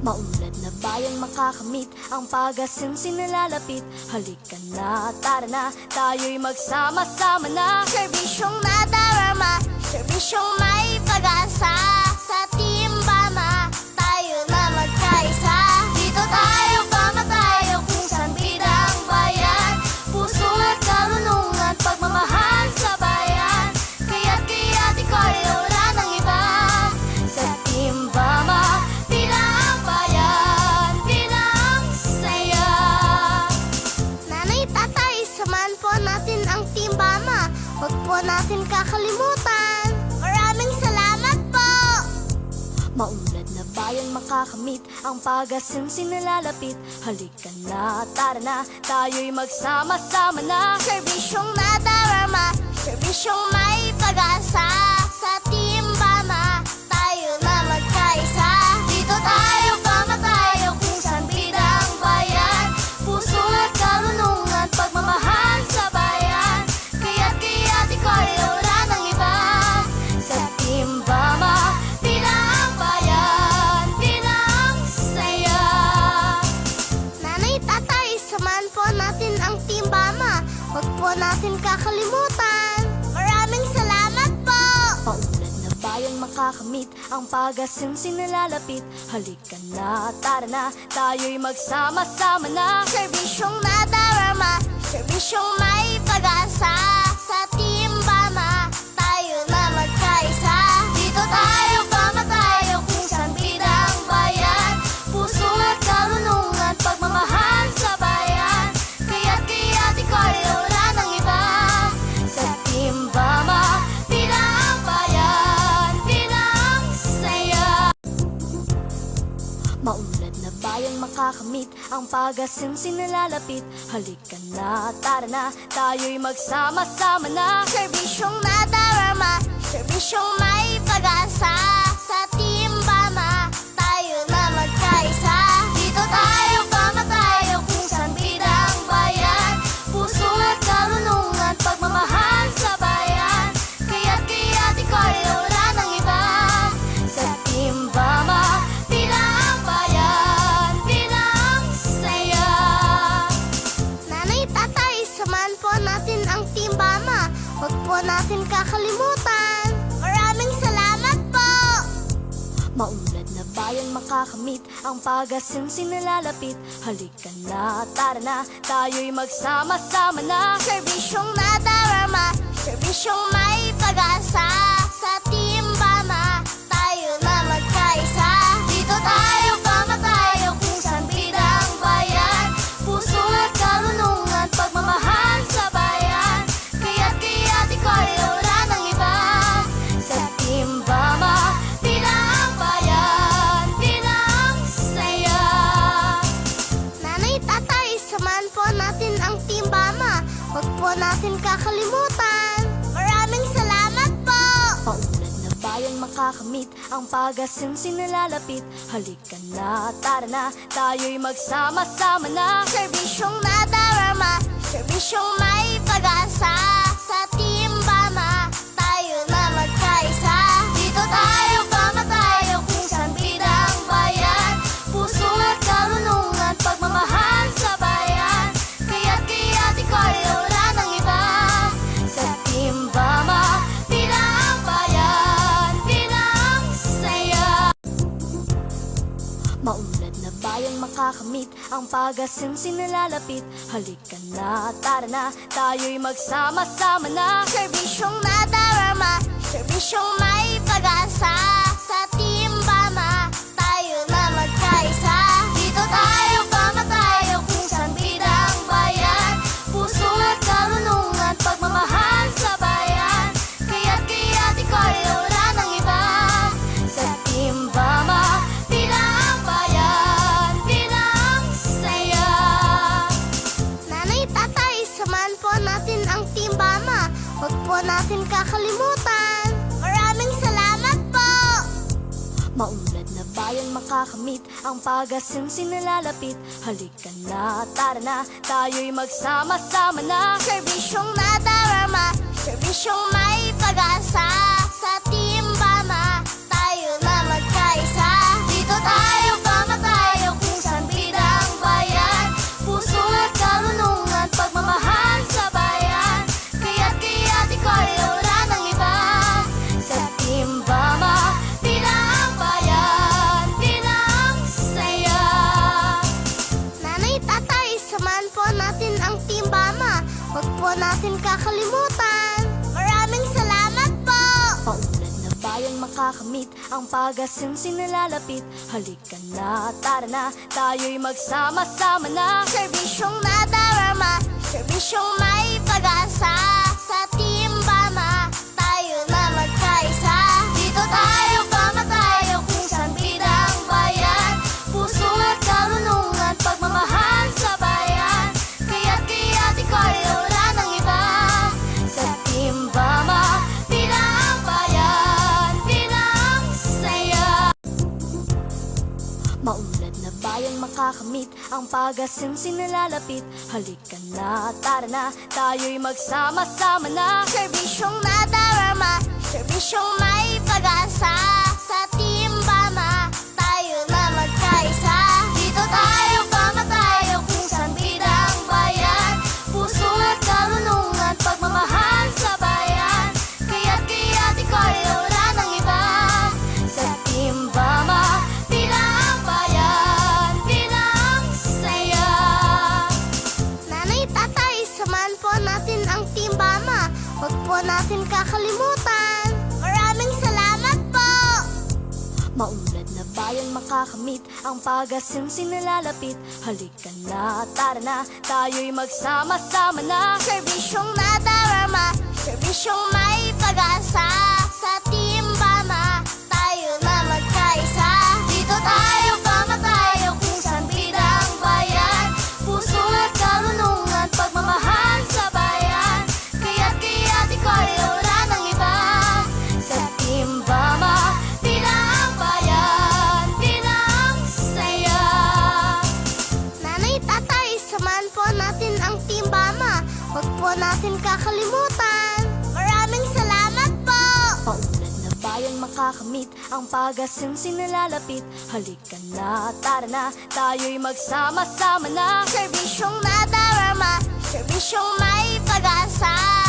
Maunlad na bayan makakamit ang pag-asinsin na lalapit. Halika na, tara na, tayo'y magsama-sama na. Serbisyong nadarama, serbisyong may pag-asa. Sa Team Bama, tayo na magkaisa. Dito tayo pamatayo kung saan bidang bayan. Puso at karunungan, pagmamahal sa bayan. Kaya't iko'y wala ng iba. Sa Team Bama, Bidang bayan, bidang saya. Nanay, tatay, samahan po natin ang Team Bama. Huwag po natin kakalimutan. Maraming salamat po. maunlad na bayan makakamit ang pag-asinsin na lalapit. Halika na, tara na, tayo'y magsama-sama na. Serbisyong nadarama, serbisyong may pag-asa. Sa Team Bama, tayo na magkaisa. Dito tayo pamatayo kung saan bidang bayan. Puso at karunungan, pagmamahal sa bayan. Kaya't iko'y wala ng iba. Sa Team Bama, Bidang bayan, bidang saya. Nanay, tatay, samahan po natin ang Team Bama. Huwag po natin kakalimutan. Maraming salamat po. maunlad na bayan makakamit ang pag-asinsin na lalapit. Halika na, tara na, tayo'y magsama-sama na. Serbisyong nadarama, serbisyong may pag-asa. Sa Team Bama, tayo na magkaisa. Dito tayo pamatayo kung saan bidang bayan. Puso at karunungan, pagmamahal sa bayan. Kaya't iko'y wala ng iba. Sa Team Bama, Bidang bayan, bidang saya. maunlad na bayan makakamit ang pag-asinsin na lalapit. Halika na, tara na, tayo'y magsama-sama na. Serbisyong nadarama, serbisyong may pag-asa. Sa Team Bama, tayo na magkaisa. Dito tayo pamatayo kung saan bidang bayan. Puso at karunungan, pagmamahal sa bayan. Kaya't iko'y wala ng iba. Sa Team Bama, Bidang bayan, bidang saya. Nanay, tatay, samahan po natin ang Team Bama. Huwag po natin kakalimutan. Maraming salamat po. maunlad na bayan makakamit ang pag-asinsin na lalapit. Halika na, tara na, tayo'y magsama-sama na. Serbisyong nadarama, serbisyong may pag-asa. Sa Team Bama, tayo na magkaisa. Dito tayo pamatayo kung saan bidang bayan. Puso at karunungan, pagmamahal sa bayan. Kaya't iko'y wala ng iba. Sa Team Bama, Bidang bayan, bidang saya. Nanay, tatay, samahan po natin ang Team Bama. Huwag po natin kakalimutan. Maraming salamat po. maunlad na bayan makakamit ang pag-asinsin na lalapit. Halika na, tara na, tayo'y magsama-sama na. Serbisyong nadarama, serbisyong may pag-asa. Sa Team Bama, tayo na magkaisa. Dito tayo pamatayo kung saan bidang bayan. Puso at karunungan, pagmamahal sa bayan. Kaya't iko'y wala ng iba. Sa Team Bama, Bidang bayan, bidang saya. maunlad na bayan makakamit ang pag-asinsin na lalapit. Halika na, tara na, tayo'y magsama-sama na. Serbisyong nadarama, serbisyong may pag-asa. Sa Team Bama, tayo na magkaisa. Dito tayo pamatayo kung saan bidang bayan. Puso at karunungan, pagmamahal sa bayan. Kaya't iko'y wala ng iba. Sa Team Bama, Bidang bayan, bidang saya. Nanay, tatay, samahan po natin ang Team Bama. Huwag po natin kakalimutan. Maraming salamat po. maunlad na bayan makakamit ang pag-asinsin na lalapit. Halika na, tara na, tayo'y magsama-sama na. Serbisyong nadarama, serbisyong may pag-asa. Sa Team Bama, tayo na magkaisa. Dito tayo pamatayo makakamit ang pag-asensi nalalapit. Halika na, tara na, tayo'y magsama-sama na. Serbisyong nadarama, serbisyong may pag-asa. Sa Team Bama, tayo na magkaisa. Dito tayo pamatayo kung saan bidang bayan. Puso at karunungan, pagmamahal sa bayan. Kaya't iko'y wala ng iba. Sa Team Bama, Bidang bayan, bidang saya. maunlad na bayan makakamit ang pag-asensi nalalapit. Halika na, tara na, tayo'y magsama-sama na. Serbisyong nadarama, serbisyong may pag-asa. Sa Team Bama, tayo na magkaisa. Dito tayo pamatayo kung saan bidang bayan. Puso at karunungan, pagmamahal sa bayan. Kaya't iko'y wala ng iba. Sa Team Bama, Bidang bayan, bidang saya. Nanay, tatay, samahan po natin ang Team Bama. Huwag po natin kakalimutan. Maraming salamat po. maunlad na bayan makakamit ang pag-asensi nalalapit. Halika na, tara na, tayo'y magsama-sama na. Serbisyong nadarama, serbisyong may pag-asa. Sa Team Bama, tayo na magkaisa. Dito tayo pamatayo kung saan bidang bayan. Puso at karunungan, pagmamahal sa bayan. Kaya't iko'y wala ng iba. Sa Team Bama, Bidang bayan, bidang saya. Nanay, tatay, samahan po natin ang Team Bama. Huwag po natin kakalimutan. Maraming salamat po. maunlad na bayan makakamit ang pag-asensi nalalapit. Halika na, tara na, tayo'y magsama-sama na. Serbisyong nadarama, serbisyong may pag-asa.